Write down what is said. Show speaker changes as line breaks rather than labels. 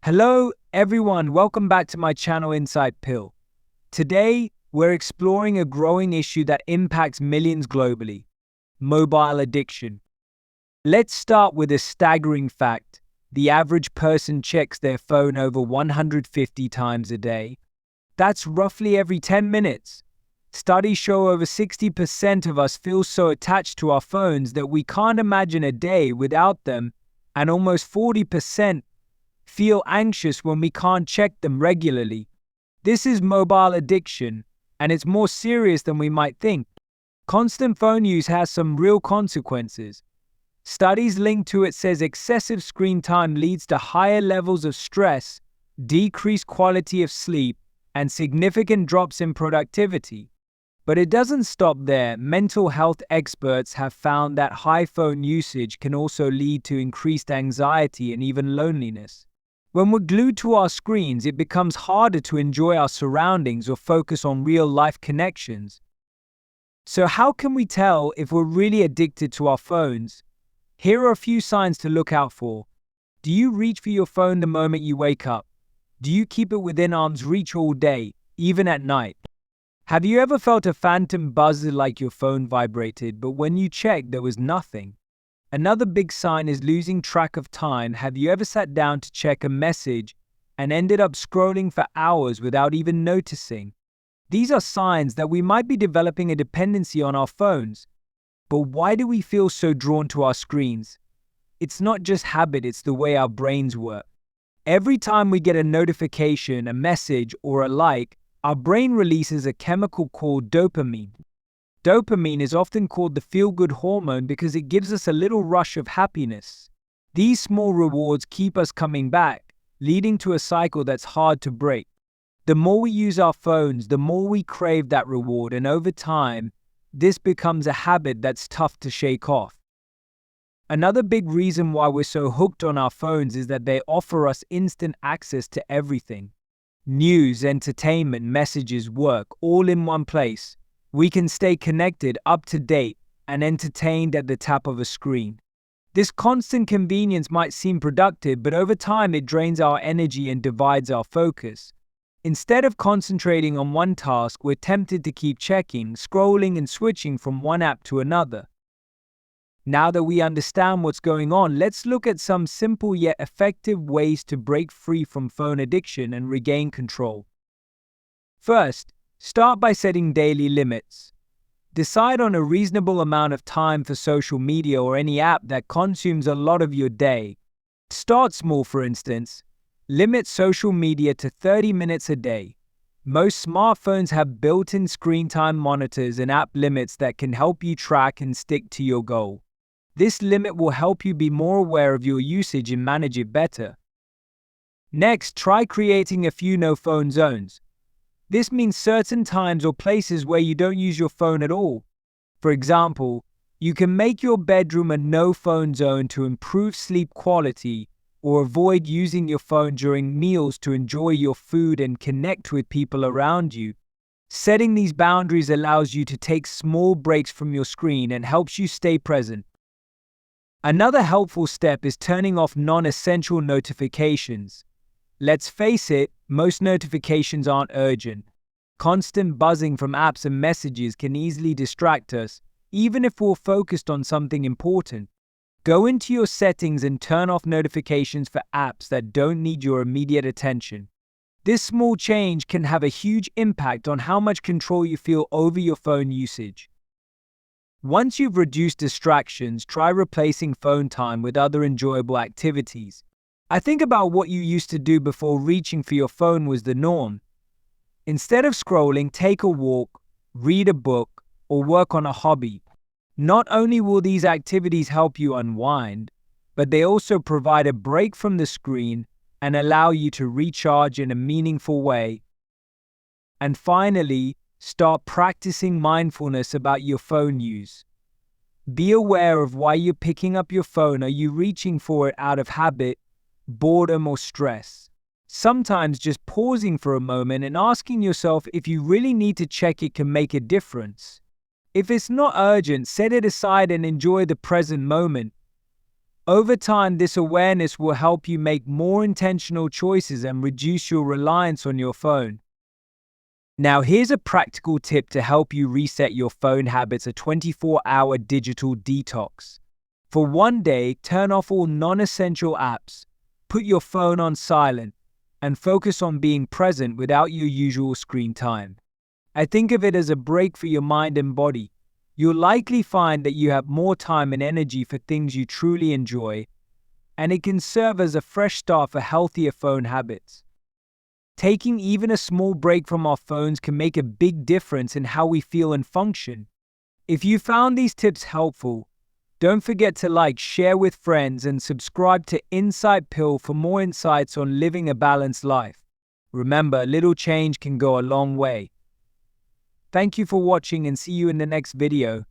Hello, everyone. Welcome back to my channel Inside Pill. Today, we're exploring a growing issue that impacts millions globally: mobile addiction. Let's start with a staggering fact. The average person checks their phone over 150 times a day. That's roughly every 10 minutes. Studies show over 60% of us feel so attached to our phones that we can't imagine a day without them, and almost 40% feel anxious when we can't check them regularly. This is mobile addiction, and it's more serious than we might think. Constant phone use has some real consequences. Studies linked to it says excessive screen time leads to higher levels of stress, decreased quality of sleep, and significant drops in productivity. But it doesn't stop there. Mental health experts have found that high phone usage can also lead to increased anxiety and even loneliness. When we're glued to our screens, it becomes harder to enjoy our surroundings or focus on real-life connections. So how can we tell if we're really addicted to our phones? Here are a few signs to look out for. Do you reach for your phone the moment you wake up? Do you keep it within arm's reach all day, even at night? Have you ever felt a phantom buzz like your phone vibrated, but when you checked, there was nothing? Another big sign is losing track of time. Have you ever sat down to check a message and ended up scrolling for hours without even noticing? These are signs that we might be developing a dependency on our phones. But why do we feel so drawn to our screens? It's not just habit, it's the way our brains work. Every time we get a notification, a message, or a like, our brain releases a chemical called dopamine. Dopamine is often called the feel-good hormone because it gives us a little rush of happiness. These small rewards keep us coming back, leading to a cycle that's hard to break. The more we use our phones, the more we crave that reward, and over time, this becomes a habit that's tough to shake off. Another big reason why we're so hooked on our phones is that they offer us instant access to everything. News, entertainment, messages, work, all in one place. We can stay connected, up to date, and entertained at the tap of a screen. This constant convenience might seem productive, but over time it drains our energy and divides our focus. Instead of concentrating on one task, we're tempted to keep checking, scrolling, and switching from one app to another. Now that we understand what's going on, let's look at some simple yet effective ways to break free from phone addiction and regain control. First, start by setting daily limits. Decide on a reasonable amount of time for social media or any app that consumes a lot of your day. Start small, for instance. Limit social media to 30 minutes a day. Most smartphones have built-in screen time monitors and app limits that can help you track and stick to your goal. This limit will help you be more aware of your usage and manage it better. Next, try creating a few no-phone zones. This means certain times or places where you don't use your phone at all. For example, you can make your bedroom a no-phone zone to improve sleep quality, or avoid using your phone during meals to enjoy your food and connect with people around you. Setting these boundaries allows you to take small breaks from your screen and helps you stay present. Another helpful step is turning off non-essential notifications. Let's face it, most notifications aren't urgent. Constant buzzing from apps and messages can easily distract us, even if we're focused on something important. Go into your settings and turn off notifications for apps that don't need your immediate attention. This small change can have a huge impact on how much control you feel over your phone usage. Once you've reduced distractions, try replacing phone time with other enjoyable activities. I think about what you used to do before reaching for your phone was the norm. Instead of scrolling, take a walk, read a book, or work on a hobby. Not only will these activities help you unwind, but they also provide a break from the screen and allow you to recharge in a meaningful way. And finally, start practicing mindfulness about your phone use. Be aware of why you're picking up your phone. Are you reaching for it out of habit, boredom, or stress? Sometimes just pausing for a moment and asking yourself if you really need to check it can make a difference. If it's not urgent, set it aside and enjoy the present moment. Over time, this awareness will help you make more intentional choices and reduce your reliance on your phone. Now, here's a practical tip to help you reset your phone habits: a 24-hour digital detox. For one day, turn off all non-essential apps, put your phone on silent, and focus on being present without your usual screen time. I think of it as a break for your mind and body. You'll likely find that you have more time and energy for things you truly enjoy, and it can serve as a fresh start for healthier phone habits. Taking even a small break from our phones can make a big difference in how we feel and function. If you found these tips helpful, don't forget to like, share with friends, and subscribe to Inside Pill for more insights on living a balanced life. Remember, little change can go a long way. Thank you for watching and see you in the next video.